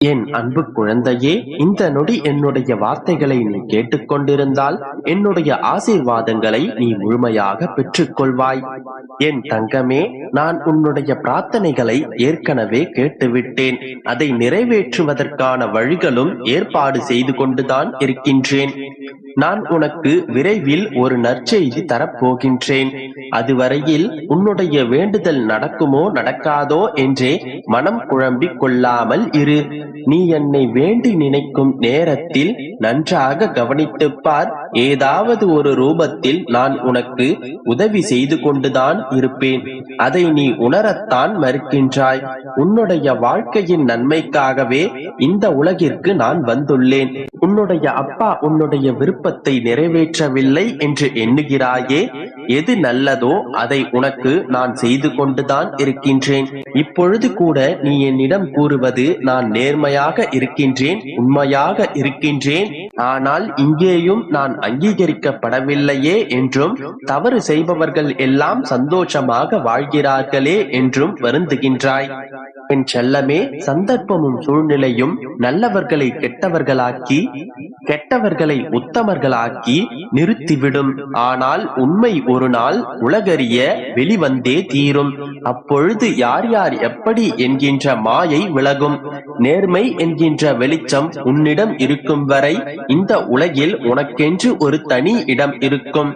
என் அன்பு குழந்தையே, இந்த நொடி என்னுடைய வார்த்தைகளை நீ கேட்டுக்கொண்டிருந்தால் என்னுடைய ஆசீர்வாதங்களை நீ முழுமையாக பெற்றுக்கொள்வாய். என் தங்கமே, நான் உன்னுடைய பிரார்த்தனைகளை ஏற்கனவே கேட்டுவிட்டேன். அதை நிறைவேற்றுவதற்கான வழிகளும் ஏற்பாடு செய்து கொண்டுதான் இருக்கின்றேன். நான் உனக்கு விரைவில் ஒரு நற்செய்தி தரப்போகின்றேன். அதுவரையில் உன்னுடைய வேண்டுதல் நடக்குமோ நடக்காதோ என்றே மனம் குழம்பிக் கொள்ளாமல் இரு. நீ என்னை வேண்டி நினைக்கும் நேரத்தில் நன்றாக கவனித்துப் பார். ஏதாவது ஒரு ரூபத்தில் நான் உனக்கு உதவி செய்து கொண்டுதான் இருப்பேன். அதை நீ உணரத்தான் மறுக்கின்றாய். உன்னுடைய வாழ்க்கையின் நன்மைக்காகவே இந்த உலகிற்கு நான் வந்துள்ளேன். உன்னுடைய அப்பா உன்னுடைய விருப்பத்தை நிறைவேற்றவில்லை என்று எண்ணுகிறாயே? எது நல்லதோ அதை உனக்கு நான் செய்து கொண்டுதான் இருக்கின்றேன். இப்பொழுது கூட நீ என்னிடம் கூறுவது, நான் நேர்மையாக இருக்கின்றேன், உண்மையாக இருக்கின்றேன், ஆனால் இங்கேயும் நான் அங்கீகரிக்கப்படவில்லையே என்றும், தவறு செய்பவர்கள் எல்லாம் சந்தோஷமாக வாழ்கிறார்களே என்றும் வருந்துகின்றாய். என் செல்லமே, சந்தர்ப்பமும் சூழ்நிலையும் நல்லவர்களை கெட்டவர்களாக்கி, கெட்டவர்களை உத்தமர்களாக்கி நிறுத்திவிடும். ஆனால் உண்மை ஒரு நாள் உலகறிய வெளிவந்தே தீரும். அப்பொழுது யார் யார் எப்படி என்கின்ற மாயை விலகும். நேர்மை என்கின்ற வெளிச்சம் உன்னிடம் இருக்கும் வரை இந்த உலகில் உனக்கென்று ஒரு தனி இடம் இருக்கும்.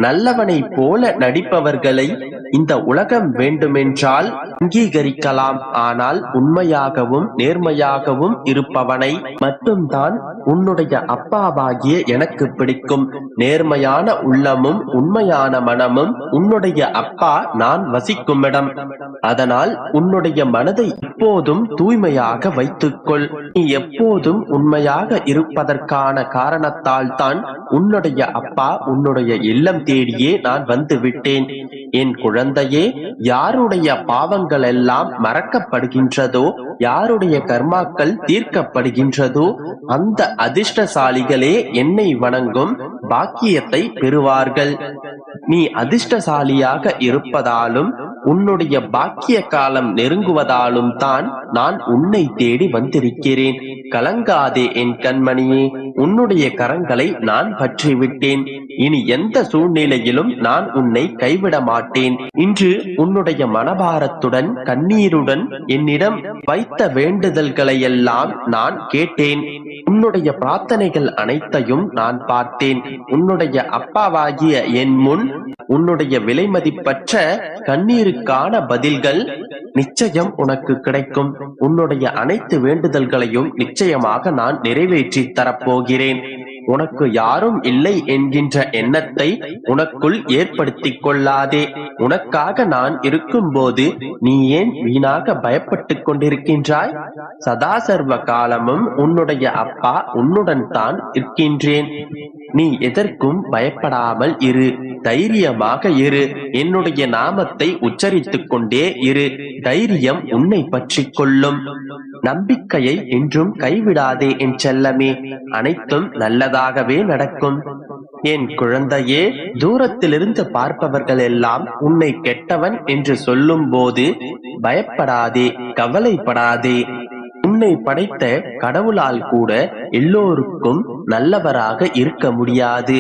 நல்லவனை போல நடிப்பவர்களை இந்த உலகம் வேண்டுமென்றால் அங்கீகரிக்கலாம். ஆனால் உண்மையாகவும் நேர்மையாகவும் இருப்பவனை மட்டும்தான் உன்னுடைய அப்பாவாகிய எனக்கு பிடிக்கும். நேர்மையான உள்ளமும் உண்மையான மனமும் உன்னுடைய அப்பா நான் வசிக்கும் இடம். அதனால் உன்னுடைய மனதை எப்போதும் தூய்மையாக வைத்துக்கொள். நீ எப்போதும் உண்மையாக இருப்பதற்கான காரணத்தால் தான் உன்னுடைய அப்பா உன்னுடைய இல்லம் தேடியே நான் வந்து விட்டேன். என் குழந்தையே, யாருடைய பாவங்கள் எல்லாம் மறக்கப்படுகின்றதோ, யாருடைய கர்மாக்கள் தீர்க்கப்படுகின்றதோ, அந்த அதிர்ஷ்டசாலிகளே என்னை வணங்கும் பாக்கியத்தை பெறுவார்கள். நீ அதிர்ஷ்டசாலியாக இருப்பதாலும் உன்னுடைய பாக்கிய காலம் நெருங்குவதாலும் தான் நான் உன்னை தேடி வந்திருக்கிறேன். கலங்காதே என் கண்மணியே, உன்னுடைய கரங்களை நான் பற்றிவிட்டேன். இனி எந்த சூழ்நிலையிலும் நான் உன்னை கைவிட மாட்டேன். இன்று உன்னுடைய மனபாரத்துடன் கண்ணீருடன் என்னிடம் வைத்த வேண்டுதல்களை எல்லாம் நான் கேட்டேன். உன்னுடைய பிரார்த்தனைகள் அனைத்தையும் நான் பார்த்தேன். உன்னுடைய அப்பாவாகிய என் முன் உன்னுடைய விலைமதிப்பற்ற கண்ணீருக்கான பதில்கள் நிச்சயம் உனக்கு கிடைக்கும். உன்னுடைய அனைத்து வேண்டுதல்களையும் நிச்சயமாக நான் நிறைவேற்றி தரப்போகிறேன். உனக்கு யாரும் இல்லை என்கின்ற எண்ணத்தை உனக்குள் ஏற்படுத்திக் கொள்ளாதே. உனக்காக நான் இருக்கும்போது நீ ஏன் வீணாக பயப்பட்டுக் கொண்டிருக்கின்றாய்? சதா சர்வ காலமும் உன்னுடைய அப்பா உன்னுடன் தான் இருக்கின்றேன். நீ எதற்கும் பயப்படாமல் இரு, தைரியமாக இரு. என்னுடைய நாமத்தை உச்சரித்துக் கொண்டே இரு. தைரியம் உன்னை பற்றி கொள்ளும். நம்பிக்கையை என்றும் கைவிடாதே என் செல்லமே. அனைத்தும் நல்லதாகவே நடக்கும். என் குழந்தையே, தூரத்திலிருந்து பார்ப்பவர்கள் எல்லாம் உன்னை கெட்டவன் என்று சொல்லும் போது பயப்படாதே, கவலைப்படாதே. உன்னை படைத்த கடவுளால் கூட எல்லோருக்கும் நல்லவராக இருக்க முடியாது.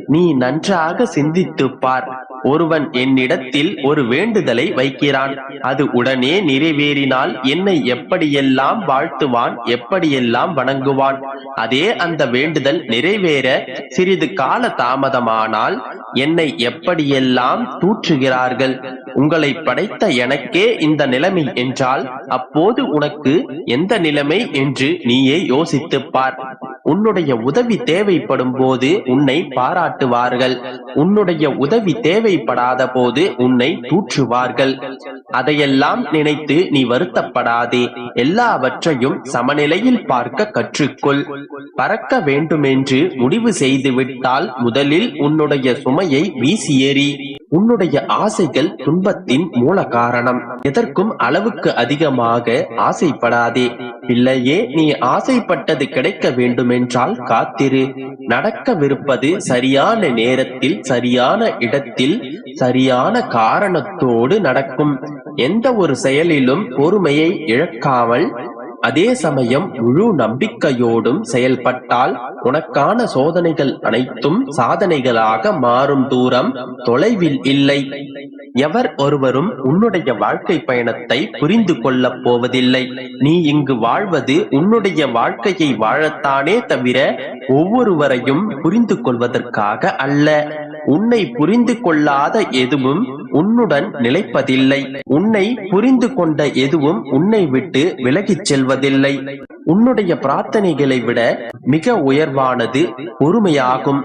நீ நன்றாக சிந்தித்துப் பார். ஒருவன் என்னிடத்தில் ஒரு வேண்டுதலை வைக்கிறான். அது உடனே நிறைவேறினால் என்னை எப்படியெல்லாம் வாழ்த்துவான், எப்படியெல்லாம் வணங்குவான். அதே அந்த வேண்டுதல் நிறைவேற சிறிது கால தாமதமானால் என்னை எப்படியெல்லாம் தூற்றுகிறார்கள். உங்களை படைத்த எனக்கே இந்த நிலைமை என்றால் அப்போது உனக்கு எந்த நிலைமை என்று நீயே யோசித்துப் பார். உன்னுடைய உதவி தேவைப்படும் போது உன்னை பாராட்டுவார்கள். உன்னுடைய உதவி தேவைப்படாத போது உன்னை தூற்றுவார்கள். அதையெல்லாம் நினைத்து நீ வருத்தப்படாதே. எல்லாவற்றையும் சமநிலையில் பார்க்க கற்றுக்கொள். பறக்க வேண்டுமென்று முடிவு செய்துவிட்டால் முதலில் உன்னுடைய சுமையை வீசி எறி. உன்னுடைய ஆசைகள் துன்பத்தின் மூல காரணம். எதற்கும் அளவுக்கு அதிகமாக ஆசைப்படாதே. பிள்ளையே, நீ ஆசைப்பட்டது கிடைக்க வேண்டுமென்றால் காத்திரு. நடக்கவிருப்பது சரியான நேரத்தில், சரியான இடத்தில், சரியான காரணத்தோடு நடக்கும். எந்த ஒரு செயலிலும் பொறுமையை இழக்காமல் அதே சமயம் முழு நம்பிக்கையோடும் செயல்பட்டால் உனக்கான சோதனைகள் அனைத்தும் சாதனைகளாக மாறும் தூரம் தொலைவில் இல்லை. எவர் ஒருவரும் உன்னுடைய வாழ்க்கை பயணத்தை புரிந்து கொள்ளப் போவதில்லை. நீ இங்கு வாழ்வது உன்னுடைய வாழ்க்கையை வாழத்தானே தவிர ஒவ்வொருவரையும் புரிந்து கொள்வதற்காக அல்ல. உன்னை புரிந்து கொள்ளாத எதுவும் உன்னுடன் நிலைப்பதில்லை. உன்னை புரிந்து கொண்ட எதுவும் உன்னை விட்டு விலகிச் செல்வதில்லை. உன்னுடைய பிரார்த்தனைகளை விட மிக உயர்வானது பொறுமையாகும்.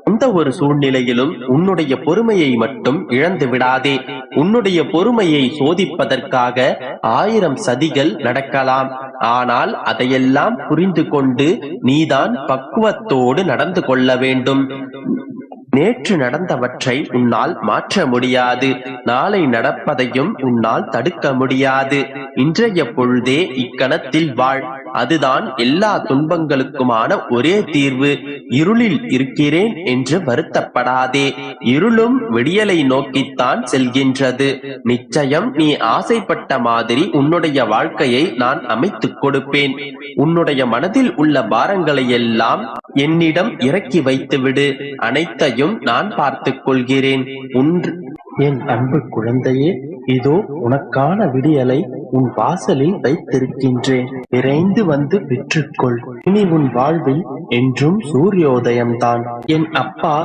எந்த ஒரு சூழ்நிலையிலும் உன்னுடைய பொறுமையை மட்டும் இழந்து விடாதே. உன்னுடைய பொறுமையை சோதிப்பதற்காக 1000 சதிகள் நடக்கலாம். ஆனால் அதையெல்லாம் புரிந்து கொண்டு நீதான் பக்குவத்தோடு நடந்து கொள்ள வேண்டும். நேற்று நடந்தவற்றை உன்னால் மாற்ற முடியாது. நாளை நடப்பதையும் உன்னால் தடுக்க முடியாது. இன்றைய பொழுதே இக்கணத்தில் வாழ். அதுதான் எல்லா துன்பங்களுக்குமான ஒரே தீர்வு. இருளில் இருக்கிறேன் என்று வருத்தப்படாதே. இருளும் விடியலை நோக்கித்தான் செல்கின்றது. நிச்சயம் நீ ஆசைப்பட்ட மாதிரி உன்னுடைய வாழ்க்கையை நான் அமைத்துக் கொடுப்பேன். உன்னுடைய மனதில் உள்ள பாரங்களை எல்லாம் என்னிடம் இறக்கி வைத்துவிடு. அனைத்தையும் நான் பார்த்துக் கொள்கிறேன். என் அன்பு குழந்தையே, இதோ உனக்கான விடியலை உன் வாசலில் வைத்திருக்கின்றேன். விரைந்து வந்து பெற்றுக்கொள். இனி உன் வாழ்வில் என்றும் சூரியோதயம்தான். என் அப்பா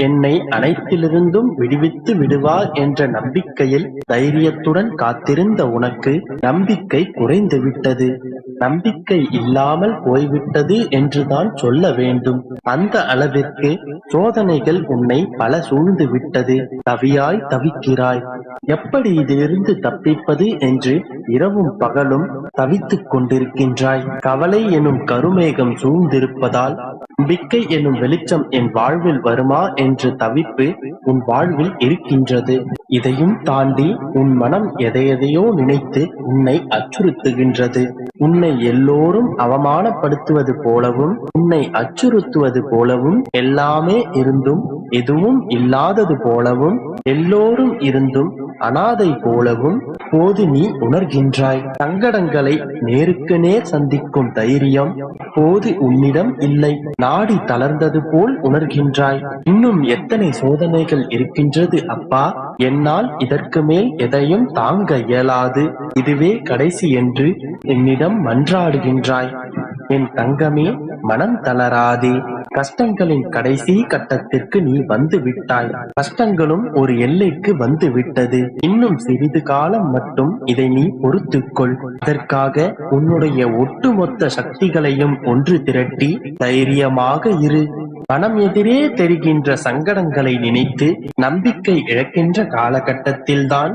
என்னை அனைத்திலிருந்தும் விடுவித்து விடுவார் என்ற நம்பிக்கையில் தைரியத்துடன் காத்திருந்த உனக்கு நம்பிக்கை குறைந்து விட்டது. நம்பிக்கை இல்லாமல் போய்விட்டது என்றுதான் சொல்ல வேண்டும். அந்த அளவிற்கு சோதனைகள் உன்னை பல சூழ்ந்து விட்டது. தவியாய் தவிக்கிறாய். எப்படி இதிலிருந்து தப்பிப்பது என்று இரவும் பகலும் தவித்துக் கொண்டிருக்கின்றாய். கவலை எனும் கருமேகம் சூழ்ந்திருப்பதால் நம்பிக்கை எனும் வெளிச்சம் என் வாழ்வில் வருமா என்ற தவிப்பு உன் வாழ்வில் இருக்கின்றது. இதையும் தாண்டி உன் மனம் எதையெதையோ நினைத்து உன்னை அச்சுறுத்துகின்றது. உன்னை எல்லோரும் அவமானப்படுத்துவது போலவும் உன்னை அச்சுறுத்துவது போலவும் எல்லாமே இருந்தும் எதுவும் இல்லாதது போலவும் எல்லோரும் இருந்தும் அனாதை போலவும் போது நீ உணர்கின்றாய். சங்கடங்களை நேருக்கு நேர் சந்திக்கும் தைரியம் போது உன்னிடம் இல்லை. நாடி தளர்ந்தது போல் உணர்கின்றாய். இன்னும் எத்தனை சோதனைகள் இருக்கின்றது அப்பா. என்னால் இதற்கு மேல் எதையும் தாங்க இயலாது. இதுவே கடைசி என்று என்னிடம் மன்றாடுகின்றாய். என் தங்கமே, மனம் தளராதே. கஷ்டங்களின் கடைசி கட்டத்திற்கு நீ வந்து விட்டாய். கஷ்டங்களும் ஒரு எல்லைக்கு வந்து விட்டது. இன்னும் சிறிது காலம் மட்டும் இதை நீ பொறுத்துக்கொள். அதற்காக உன்னுடைய ஒட்டுமொத்த சக்திகளையும் ஒன்று திரட்டி தைரியமாக இரு. மனம் எதிரே தெரிகின்ற சங்கடங்களை நினைத்து நம்பிக்கை இழக்கின்ற காலகட்டத்தில்தான்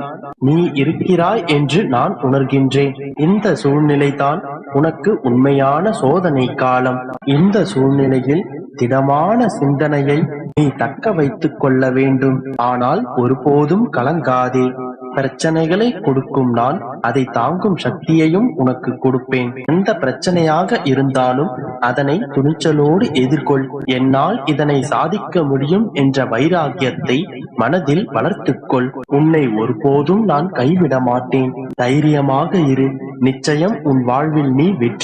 நீ இருக்கிறாய் என்று நான் உணர்கின்றேன். இந்த சூழ்நிலைதான் உனக்கு உண்மையான சோதனை காலம். இந்த சூழ்நிலையில் திடமான சிந்தனையை நீ தக்க வைத்துக் கொள்ள வேண்டும். ஆனால் ஒருபோதும் கலங்காதே. பிரச்சனைகளை கொடுக்கும் நான் அதை தாங்கும் சக்தியையும் உனக்கு கொடுப்பேன். எந்த பிரச்சனையாக இருந்தாலும் அதனை துணிச்சலோடு எதிர்கொள். என்னால் இதனை சாதிக்க முடியும் என்ற வைராகியத்தை மனதில் வளர்த்துக்கொள். உன்னை ஒருபோதும் நான் கைவிட மாட்டேன். தைரியமாக இரு. நிச்சயம் உன் வாழ்வில் நீ வெற்றி